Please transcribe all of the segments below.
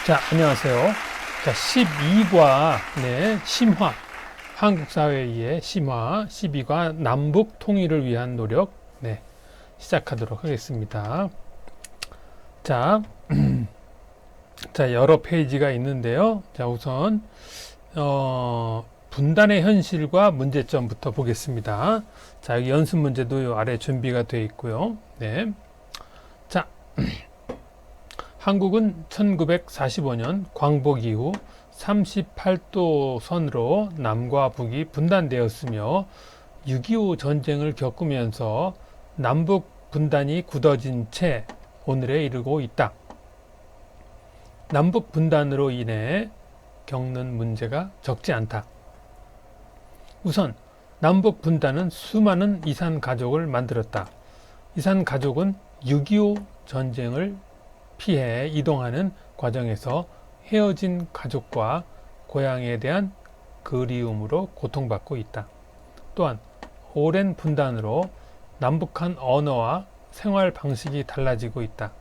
자, 안녕하세요. 자, 12과, 심화, 한국 사회의 심화, 12과 남북 통일을 위한 노력, 시작하도록 하겠습니다. 자, 자, 여러 페이지가 있는데요. 자, 우선, 분단의 현실과 문제점부터 보겠습니다. 자, 여기 연습 문제도 요 아래 준비가 되어 있고요. 네. 자, 한국은 1945년 광복 이후 38도 선으로 남과 북이 분단되었으며 6.25 전쟁을 겪으면서 남북 분단이 굳어진 채 오늘에 이르고 있다. 남북 분단으로 인해 겪는 문제가 적지 않다. 우선 남북 분단은 수많은 이산 가족을 만들었다. 이산 가족은 6.25 전쟁을 피해 이동하는 과정에서 헤어진 가족과 고향에 대한 그리움으로 고통받고 있다. 또한 오랜 분단으로 남북한 언어와 생활 방식이 달라지고 있다.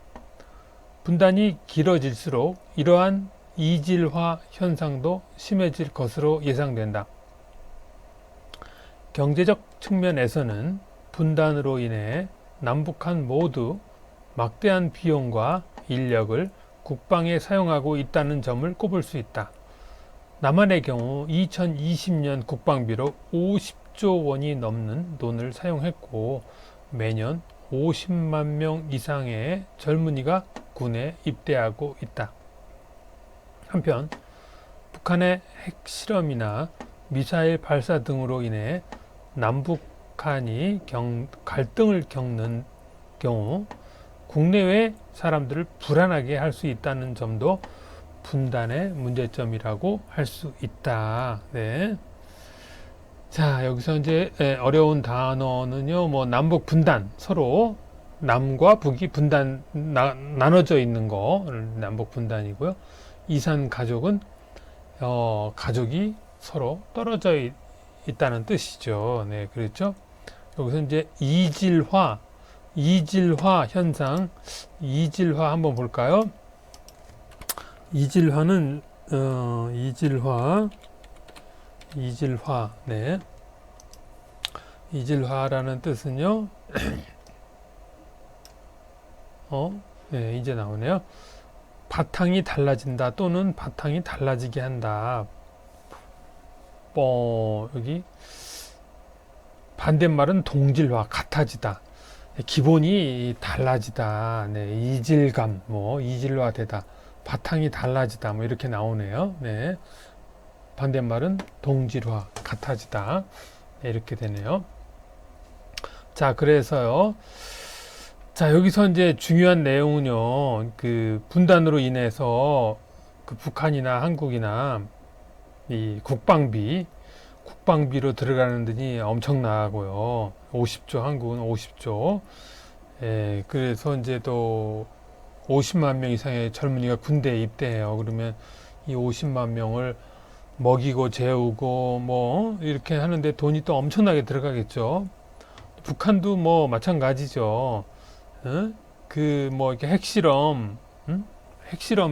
분단이 길어질수록 이러한 이질화 현상도 심해질 것으로 예상된다. 경제적 측면에서는 분단으로 인해 남북한 모두 막대한 비용과 인력을 국방에 사용하고 있다는 점을 꼽을 수 있다. 남한의 경우 2020년 국방비로 50조 원이 넘는 돈을 사용했고 매년 50만 명 이상의 젊은이가 군에 입대하고 있다. 한편 북한의 핵실험이나 미사일 발사 등으로 인해 남북한이 갈등을 겪는 경우 국내외 사람들을 불안하게 할 수 있다는 점도 분단의 문제점이라고 할 수 있다. 네. 자, 여기서 이제 어려운 단어는요, 뭐 남북 분단, 서로 남과 북이 나눠져 있는 거, 남북 분단이고요. 이산 가족은 가족이 서로 떨어져 있다는 뜻이죠. 네, 그렇죠. 여기서 이제 이질화 현상, 이질화 한번 볼까요? 이질화는 네. 이질화라는 뜻은요. 네, 이제 나오네요. 바탕이 달라진다 또는 바탕이 달라지게 한다. 여기 반대말은 동질화, 같아지다. 기본이 달라지다. 네, 이질감, 이질화되다. 바탕이 달라지다. 이렇게 나오네요. 네. 반대말은 동질화, 같아지다. 네, 이렇게 되네요. 자, 그래서요. 자, 여기서 이제 중요한 내용은요. 그 분단으로 인해서 그 북한이나 한국이나 이 국방비로 들어가는 돈이 엄청나고요. 50조, 한국은 50조. 예, 그래서 이제 또 50만 명 이상의 젊은이가 군대에 입대해요. 그러면 이 50만 명을 먹이고 재우고 이렇게 하는데 돈이 또 엄청나게 들어가겠죠. 북한도 마찬가지죠. 이렇게 핵실험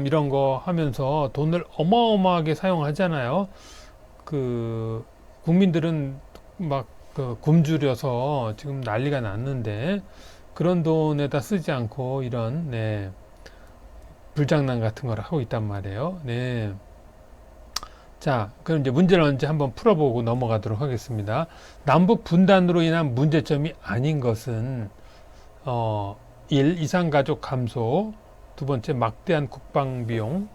이런 거 하면서 돈을 어마어마하게 사용하잖아요. 국민들은 굶주려서 지금 난리가 났는데 그런 돈에다 쓰지 않고 이런 불장난 같은 걸 하고 있단 말이에요. 네. 자, 그럼 이제 문제를 언제 한번 풀어보고 넘어가도록 하겠습니다. 남북 분단으로 인한 문제점이 아닌 것은 1. 이산가족 감소, 두 번째 막대한 국방비용,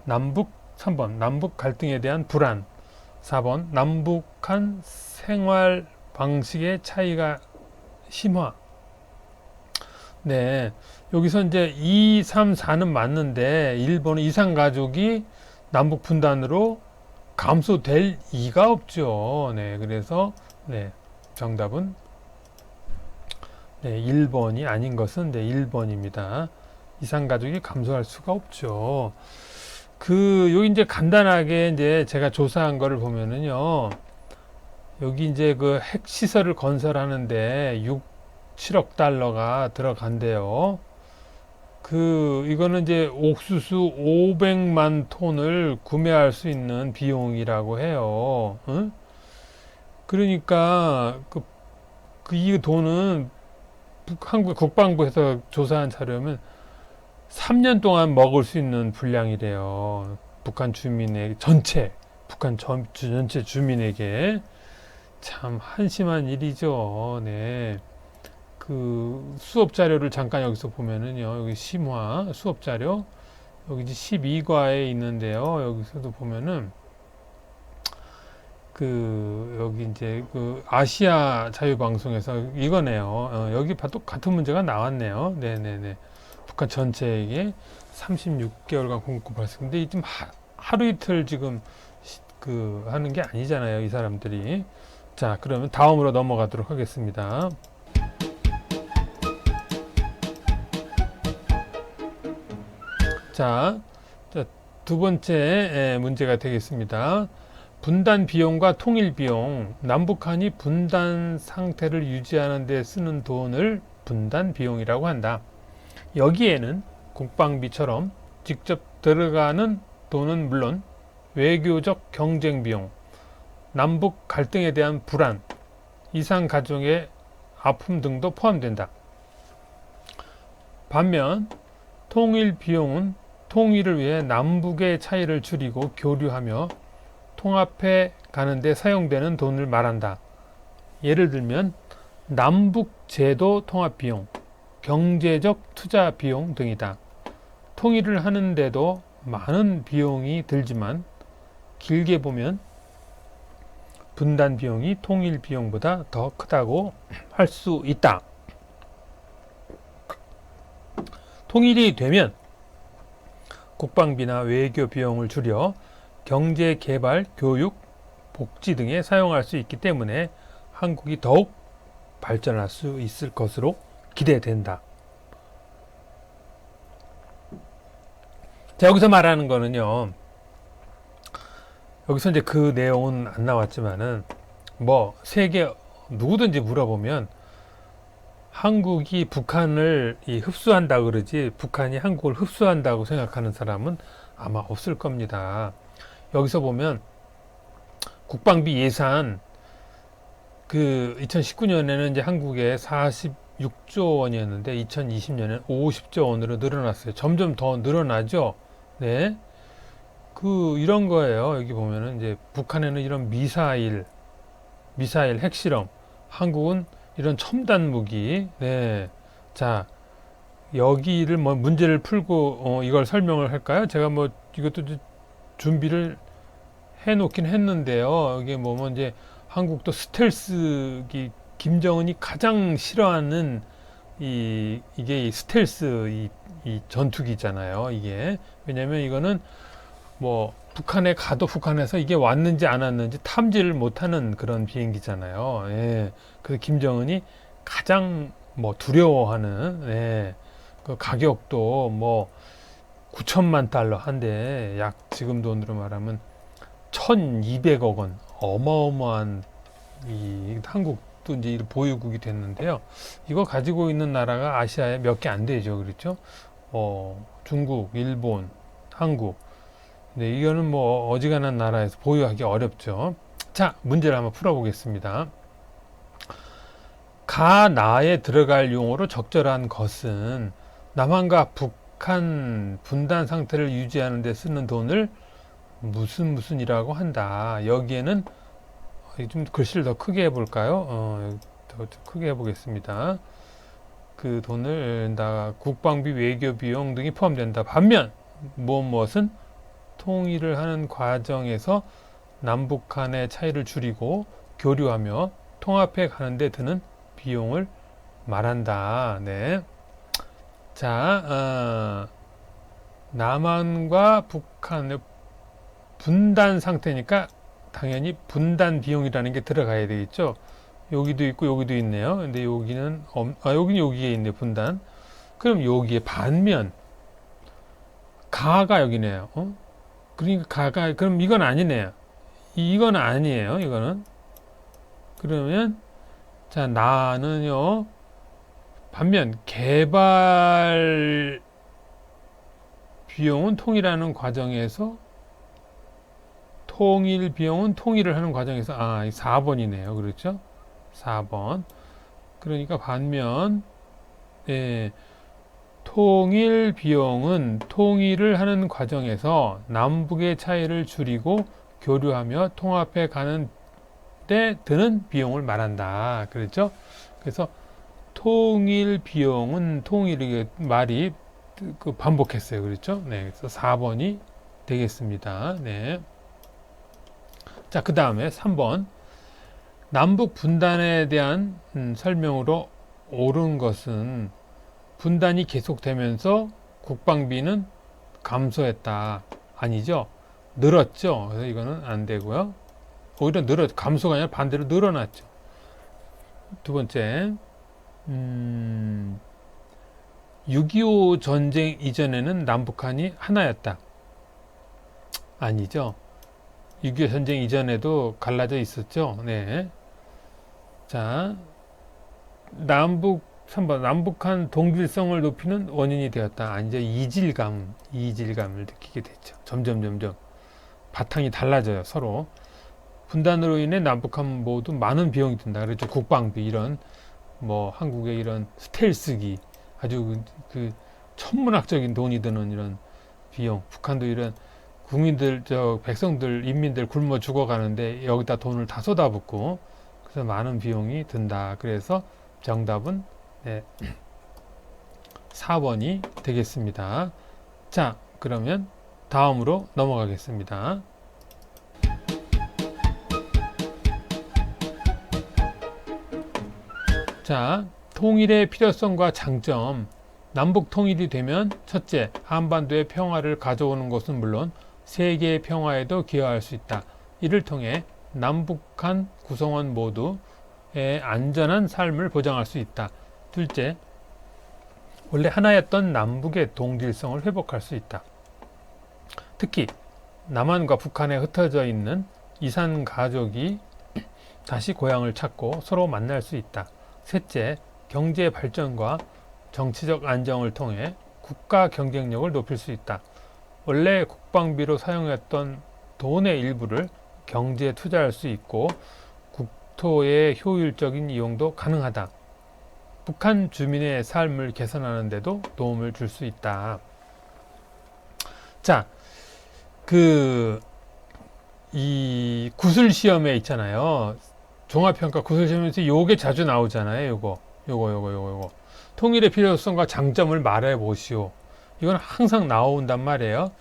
3번 남북 갈등에 대한 불안, 4번 남북한 생활 방식의 차이가 심화. 네, 여기서 이제 2, 3, 4는 맞는데 1번은 이산가족이 남북 분단으로 감소될 이가 없죠. 네, 그래서 정답은 1번이 아닌 것은 1번입니다. 이산가족이 감소할 수가 없죠. 여기 이제 간단하게 이제 제가 조사한 거를 보면은요. 여기 이제 그 핵시설을 건설하는데 7억 달러가 들어간대요. 이거는 이제 옥수수 500만 톤을 구매할 수 있는 비용이라고 해요. 응? 그러니까 이 돈은 한국 국방부에서 조사한 자료면 3년 동안 먹을 수 있는 분량이래요. 북한 주민의 전체, 전체 주민에게 참 한심한 일이죠. 네. 수업 자료를 잠깐 여기서 보면은요. 여기 심화 수업 자료 여기 이제 12과에 있는데요. 여기서도 보면은 여기 이제 아시아 자유방송에서 이거네요. 여기 봐도 같은 문제가 나왔네요. 네네네. 북한 전체에게 36개월간 공급했어. 근데 이 좀 하루 이틀 지금 하는 게 아니잖아요. 이 사람들이. 자, 그러면 다음으로 넘어가도록 하겠습니다. 자, 두 번째 문제가 되겠습니다. 분단 비용과 통일 비용, 남북한이 분단 상태를 유지하는 데 쓰는 돈을 분단 비용이라고 한다. 여기에는 국방비처럼 직접 들어가는 돈은 물론 외교적 경쟁 비용, 남북 갈등에 대한 불안, 이상 가족의 아픔 등도 포함된다. 반면 통일 비용은 통일을 위해 남북의 차이를 줄이고 교류하며 통합해 가는데 사용되는 돈을 말한다. 예를 들면 남북 제도 통합 비용, 경제적 투자 비용 등이다. 통일을 하는데도 많은 비용이 들지만 길게 보면 분단 비용이 통일 비용보다 더 크다고 할 수 있다. 통일이 되면 국방비나 외교 비용을 줄여 경제 개발, 교육, 복지 등에 사용할 수 있기 때문에 한국이 더욱 발전할 수 있을 것으로 기대된다. 자, 여기서 말하는 거는요. 여기서 이제 그 내용은 안 나왔지만은 세계 누구든지 물어보면 한국이 북한을 흡수한다 그러지 북한이 한국을 흡수한다고 생각하는 사람은 아마 없을 겁니다. 여기서 보면 국방비 예산 2019년에는 이제 한국에 46조 원이었는데 2020년에는 50조 원으로 늘어났어요. 점점 더 늘어나죠. 네. 이런 거예요. 여기 보면은 이제 북한에는 이런 미사일 핵실험, 한국은 이런 첨단 무기. 네. 자, 여기를 문제를 풀고 이걸 설명을 할까요? 제가 이것도 준비를 해 놓긴 했는데요. 이게 이제 한국도 스텔스 김정은이 가장 싫어하는 이게 스텔스 이 전투기잖아요. 이게 왜냐면 이거는 북한에서 이게 왔는지 안 왔는지 탐지를 못하는 그런 비행기잖아요. 예. 그래서 김정은이 가장 두려워하는 그 가격도 9천만 달러 한데 약 지금 돈으로 말하면 1,200억 원 어마어마한 한국도 이제 보유국이 됐는데요. 이거 가지고 있는 나라가 아시아에 몇 개 안 되죠, 그렇죠? 중국, 일본, 한국. 네, 이거는 어지간한 나라에서 보유하기 어렵죠. 자, 문제를 한번 풀어보겠습니다. 가나에 들어갈 용어로 적절한 것은 남한과 북한 분단 상태를 유지하는 데 쓰는 돈을 무슨이라고 한다. 여기에는 좀 글씨를 더 크게 해볼까요? 더 크게 해보겠습니다. 그 돈을 국방비, 외교 비용 등이 포함된다. 반면 무엇은 통일을 하는 과정에서 남북 간의 차이를 줄이고 교류하며 통합해 가는데 드는 비용을 말한다. 네. 자, 남한과 북한의 분단 상태니까 당연히 분단 비용이라는 게 들어가야 되겠죠. 여기도 있고 여기도 있네요. 근데 여기는 여기는 여기에 있네, 분단. 그럼 여기에 반면 가가 여기네요. 그러니까 그럼 이건 아니네요. 이건 아니에요. 이거는. 그러면 자, 나는요. 반면 개발 비용은 통일하는 과정에서 통일 비용은 통일을 하는 과정에서 4번이네요. 그렇죠? 4번. 그러니까 반면 예, 통일 비용은 통일을 하는 과정에서 남북의 차이를 줄이고 교류하며 통합해 가는 때 드는 비용을 말한다. 그렇죠? 그래서 통일 비용은 통일이 말이 반복했어요. 그렇죠? 네. 그래서 4번이 되겠습니다. 네. 자, 그 다음에 3번. 남북 분단에 대한 설명으로 옳은 것은 분단이 계속되면서 국방비는 감소했다. 아니죠? 늘었죠. 그래서 이거는 안 되고요. 오히려 감소가 아니라 반대로 늘어났죠. 두 번째, 6.25 전쟁 이전에는 남북한이 하나였다. 아니죠. 6.25 전쟁 이전에도 갈라져 있었죠. 네. 자, 3번, 남북한 동질성을 높이는 원인이 되었다. 아니죠. 이질감을 느끼게 됐죠. 점점 바탕이 달라져요. 서로. 분단으로 인해 남북한 모두 많은 비용이 든다. 그렇죠. 국방비, 이런, 한국의 이런 스텔스기, 아주 천문학적인 돈이 드는 이런 비용. 북한도 이런 국민들, 백성들, 인민들 굶어 죽어가는데 여기다 돈을 다 쏟아붓고, 그래서 많은 비용이 든다. 그래서 정답은 4번이 되겠습니다. 자, 그러면 다음으로 넘어가겠습니다. 자, 통일의 필요성과 장점. 남북 통일이 되면 첫째, 한반도의 평화를 가져오는 것은 물론 세계의 평화에도 기여할 수 있다. 이를 통해 남북한 구성원 모두의 안전한 삶을 보장할 수 있다. 둘째, 원래 하나였던 남북의 동질성을 회복할 수 있다. 특히 남한과 북한에 흩어져 있는 이산 가족이 다시 고향을 찾고 서로 만날 수 있다. 셋째, 경제 발전과 정치적 안정을 통해 국가 경쟁력을 높일 수 있다. 원래 국방비로 사용했던 돈의 일부를 경제에 투자할 수 있고 국토의 효율적인 이용도 가능하다. 북한 주민의 삶을 개선하는 데도 도움을 줄 수 있다. 자, 이 구술 시험에 있잖아요. 종합평가 구술 시험에서 요게 자주 나오잖아요. 요거. 통일의 필요성과 장점을 말해 보시오. 이건 항상 나온단 말이에요.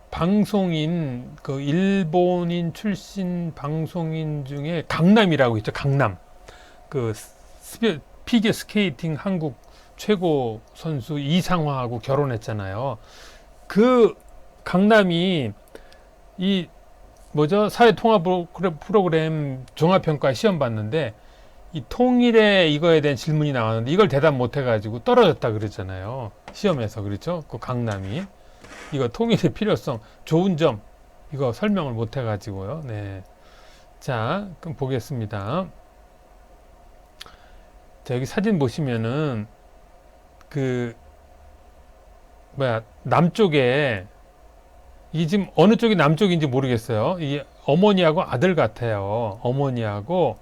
방송인, 일본인 출신 방송인 중에 강남이라고 있죠. 강남. 피겨 스케이팅 한국 최고 선수 이상화하고 결혼했잖아요. 강남이 사회통합 프로그램 종합평가 시험 봤는데 이 통일의 이거에 대한 질문이 나왔는데 이걸 대답 못 해가지고 떨어졌다 그랬잖아요. 시험에서. 그렇죠? 강남이 이거 통일의 필요성, 좋은 점 이거 설명을 못 해가지고요. 네. 자, 그럼 보겠습니다. 자, 여기 사진 보시면은 남쪽에 이게 지금 어느 쪽이 남쪽인지 모르겠어요. 이 어머니하고 아들 같아요. 어머니하고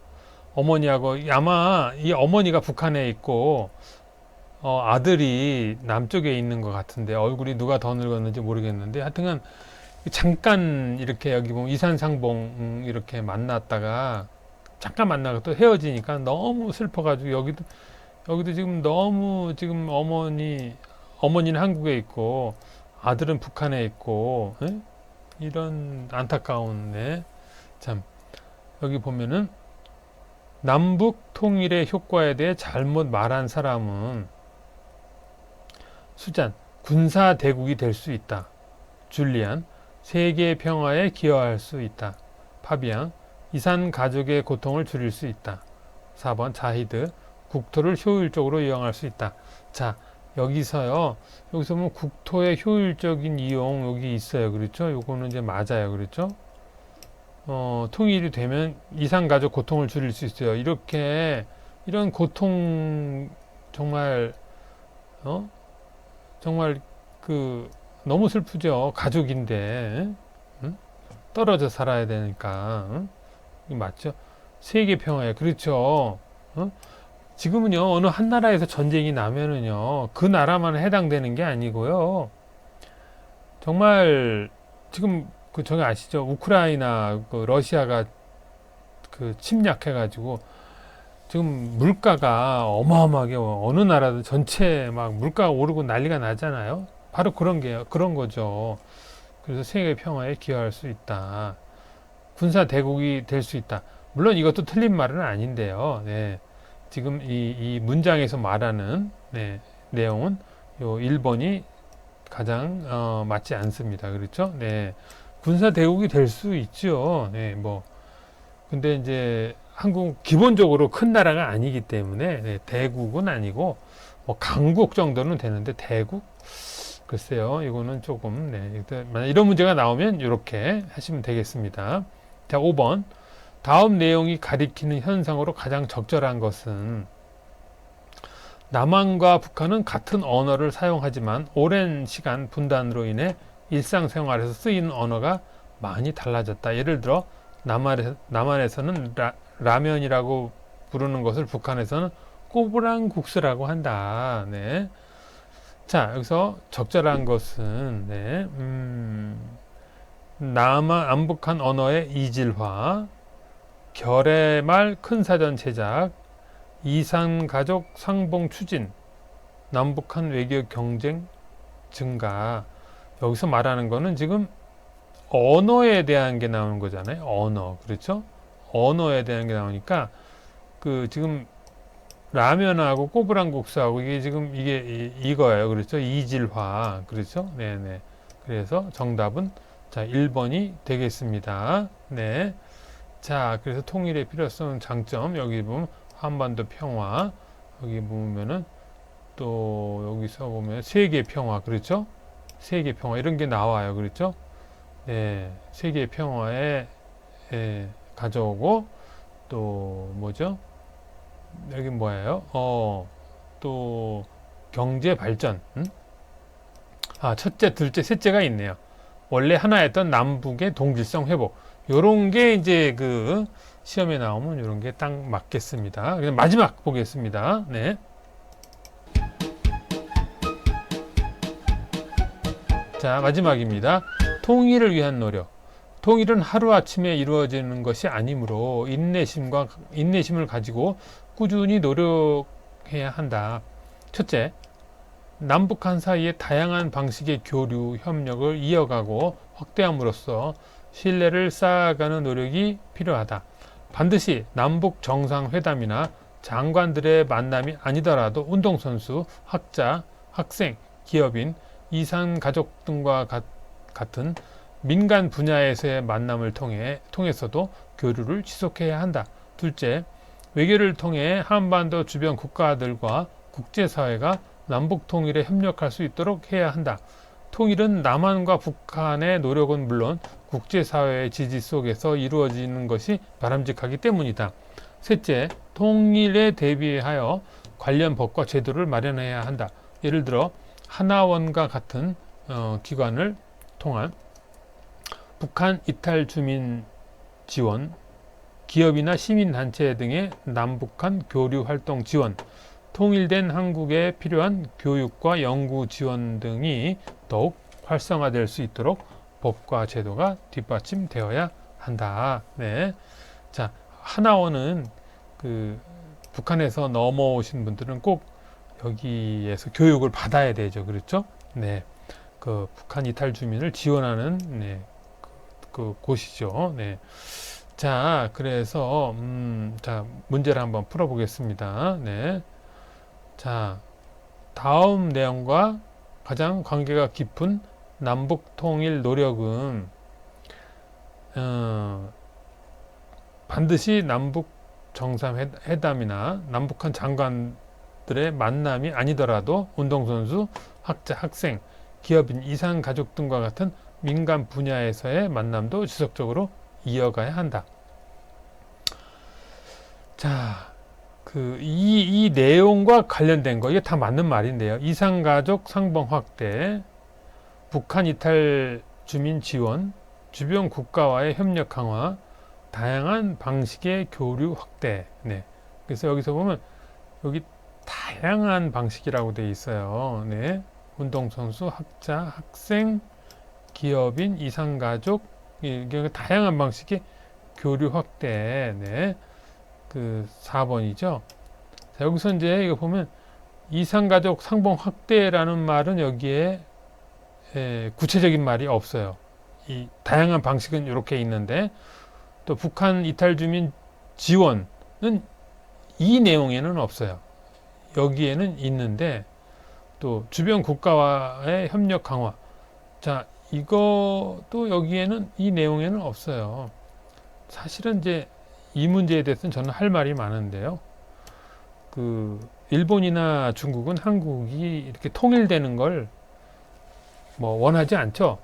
아마 이 어머니가 북한에 있고 아들이 남쪽에 있는 것 같은데 얼굴이 누가 더 늙었는지 모르겠는데 하여튼간 잠깐 이렇게 여기 보면 이산상봉 이렇게 만났다가 잠깐 만나고 또 헤어지니까 너무 슬퍼가지고 여기도 지금 너무 지금 어머니는 한국에 있고 아들은 북한에 있고 이런 안타까운 참 여기 보면은 남북 통일의 효과에 대해 잘못 말한 사람은 수잔 군사 대국이 될 수 있다. 줄리안 세계 평화에 기여할 수 있다. 파비앙 이산 가족의 고통을 줄일 수 있다. 4번 자히드 국토를 효율적으로 이용할 수 있다. 자, 여기서 보면 국토의 효율적인 이용 여기 있어요. 그렇죠? 요거는 이제 맞아요. 그렇죠? 통일이 되면 이산 가족 고통을 줄일 수 있어요. 이런 고통 정말 너무 슬프죠. 가족인데, 응? 떨어져 살아야 되니까, 응? 이거 맞죠? 세계 평화에, 그렇죠. 응? 지금은요, 어느 한 나라에서 전쟁이 나면은요, 그 나라만 해당되는 게 아니고요. 정말, 지금, 저기 아시죠? 우크라이나, 러시아가 침략해가지고, 지금 물가가 어마어마하게 어느 나라도 전체 막 물가가 오르고 난리가 나잖아요. 바로 그런 거죠. 그래서 세계 평화에 기여할 수 있다. 군사 대국이 될 수 있다. 물론 이것도 틀린 말은 아닌데요. 네. 지금 이 문장에서 말하는 네, 내용은 요 1번이 가장 맞지 않습니다. 그렇죠? 네. 군사 대국이 될 수 있죠. 네, 뭐 근데 이제 한국 기본적으로 큰 나라가 아니기 때문에 네, 대국은 아니고 뭐 강국 정도는 되는데 대국 글쎄요 이거는 조금 네, 일단 만약 이런 문제가 나오면 이렇게 하시면 되겠습니다. 자 5번 다음 내용이 가리키는 현상으로 가장 적절한 것은 남한과 북한은 같은 언어를 사용하지만 오랜 시간 분단으로 인해 일상생활에서 쓰이는 언어가 많이 달라졌다. 예를 들어 남한에서는 라면이라고 부르는 것을 북한에서는 꼬부랑국수라고 한다. 네. 자, 여기서 적절한 것은 네. 남북한 언어의 이질화, 결의말 큰사전 제작, 이산가족 상봉 추진, 남북한 외교 경쟁 증가. 여기서 말하는 거는 지금 언어에 대한 게 나오는 거잖아요. 언어. 그렇죠? 언어에 대한 게 나오니까 지금 라면하고 꼬부랑국수하고 이게 지금 이거예요. 그렇죠? 이질화. 그렇죠? 네네. 그래서 정답은 자, 1번이 되겠습니다. 네. 자, 그래서 통일의 필요성 장점 여기 보면 한반도 평화 여기 보면은 또 여기서 보면 세계 평화 그렇죠? 세계 평화 이런 게 나와요. 그렇죠? 네, 세계 평화에 가져오고 또 뭐죠? 여기 뭐예요? 또 경제 발전. 아, 첫째, 둘째, 셋째가 있네요. 원래 하나였던 남북의 동질성 회복. 요런 게 이제 시험에 나오면 요런 게 딱 맞겠습니다. 그냥 마지막 보겠습니다. 네. 자, 마지막입니다. 통일을 위한 노력. 통일은 하루아침에 이루어지는 것이 아니므로 인내심을 가지고 꾸준히 노력해야 한다. 첫째, 남북한 사이의 다양한 방식의 교류, 협력을 이어가고 확대함으로써 신뢰를 쌓아가는 노력이 필요하다. 반드시 남북 정상회담이나 장관들의 만남이 아니더라도 운동선수, 학자, 학생, 기업인, 이산 가족 등과 같은 민간 분야에서의 만남을 통해서도 교류를 지속해야 한다. 둘째, 외교를 통해 한반도 주변 국가들과 국제사회가 남북 통일에 협력할 수 있도록 해야 한다. 통일은 남한과 북한의 노력은 물론 국제사회의 지지 속에서 이루어지는 것이 바람직하기 때문이다. 셋째, 통일에 대비하여 관련 법과 제도를 마련해야 한다. 예를 들어 하나원과 같은 기관을 통한 북한 이탈 주민 지원, 기업이나 시민단체 등의 남북한 교류 활동 지원, 통일된 한국에 필요한 교육과 연구 지원 등이 더욱 활성화될 수 있도록 법과 제도가 뒷받침되어야 한다. 네. 자, 하나원은 북한에서 넘어오신 분들은 꼭 여기에서 교육을 받아야 되죠. 그렇죠? 네. 북한 이탈 주민을 지원하는 네. 곳이죠. 네. 자, 그래서 자, 문제를 한번 풀어 보겠습니다. 네. 자, 다음 내용과 가장 관계가 깊은 남북 통일 노력은 반드시 남북 정상회담이나 남북한 장관들의 만남이 아니더라도 운동선수, 학자, 학생, 기업인, 이산 가족 등과 같은 민간 분야에서의 만남도 지속적으로 이어가야 한다. 자, 이 내용과 관련된 거, 이게 다 맞는 말인데요. 이산가족 상봉 확대, 북한 이탈 주민 지원, 주변 국가와의 협력 강화, 다양한 방식의 교류 확대. 네. 그래서 여기서 보면 여기 다양한 방식이라고 되어 있어요. 네. 운동선수, 학자, 학생, 기업인, 이산가족, 이게 다양한 방식의 교류 확대. 네. 그 4번이죠. 자, 여기서 이제 이거 보면 이산가족 상봉 확대라는 말은 여기에 구체적인 말이 없어요. 이 다양한 방식은 이렇게 있는데 또 북한 이탈 주민 지원은 이 내용에는 없어요. 여기에는 있는데 또 주변 국가와의 협력 강화. 자, 이것도 여기에는 이 내용에는 없어요. 사실은 이제 이 문제에 대해서는 저는 할 말이 많은데요. 그 일본이나 중국은 한국이 이렇게 통일되는 걸 뭐 원하지 않죠.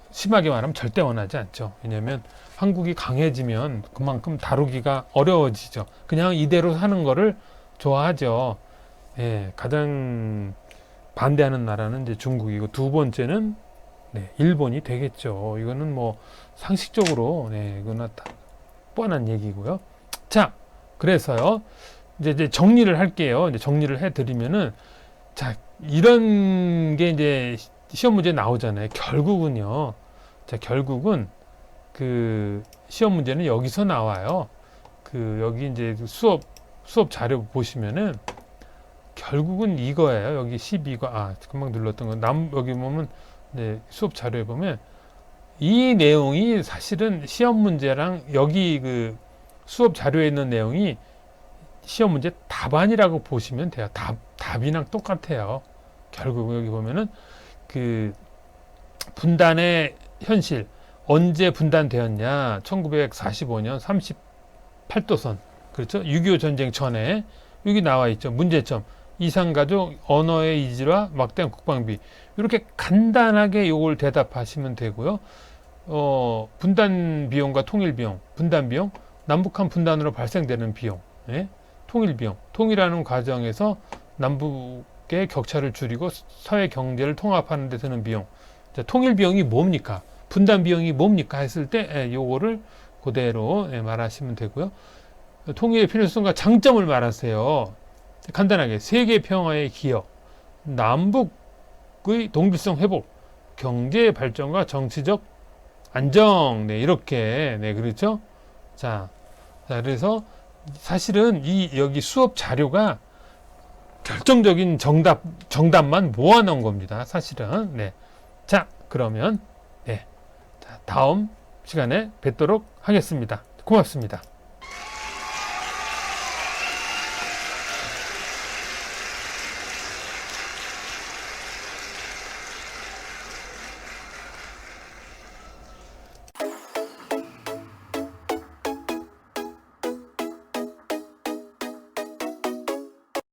심하게 말하면 절대 원하지 않죠. 왜냐하면 한국이 강해지면 그만큼 다루기가 어려워지죠. 그냥 이대로 사는 거를 좋아하죠. 예, 가장 반대하는 나라는 이제 중국이고 두 번째는 네, 일본이 되겠죠. 이거는 뭐 상식적으로 네, 이거는 다 뻔한 얘기고요. 자, 그래서요. 이제 정리를 할게요. 이제 정리를 해드리면은 자, 이런 게 이제 시험 문제 나오잖아요. 결국은요. 자, 결국은 그 시험 문제는 여기서 나와요. 그 여기 이제 수업 자료 보시면은 결국은 이거예요. 여기 12과 금방 눌렀던 거 여기 보면 네, 수업 자료에 보면 이 내용이 사실은 시험 문제랑 여기 그 수업 자료에 있는 내용이 시험 문제 답안이라고 보시면 돼요. 답이랑 똑같아요. 결국 여기 보면은 그 분단의 현실 언제 분단되었냐? 1945년 38도선 그렇죠? 6.25 전쟁 전에 여기 나와 있죠. 문제점 이산가족 언어의 이질화 막대한 국방비 이렇게 간단하게 이걸 대답하시면 되고요. 분단 비용과 통일 비용, 분단 비용, 남북한 분단으로 발생되는 비용, 예? 통일 비용, 통일하는 과정에서 남북의 격차를 줄이고 사회 경제를 통합하는 데 드는 비용. 자, 통일 비용이 뭡니까? 분단 비용이 뭡니까? 했을 때 요거를 그대로 말하시면 되고요. 통일의 필요성과 장점을 말하세요. 간단하게 세계 평화의 기여, 남북의 동질성 회복, 경제 발전과 정치적 안정. 네, 이렇게 그렇죠? 자, 그래서 사실은 여기 수업 자료가 결정적인 정답만 모아놓은 겁니다. 사실은. 네. 자, 그러면 네. 자, 다음 시간에 뵙도록 하겠습니다. 고맙습니다.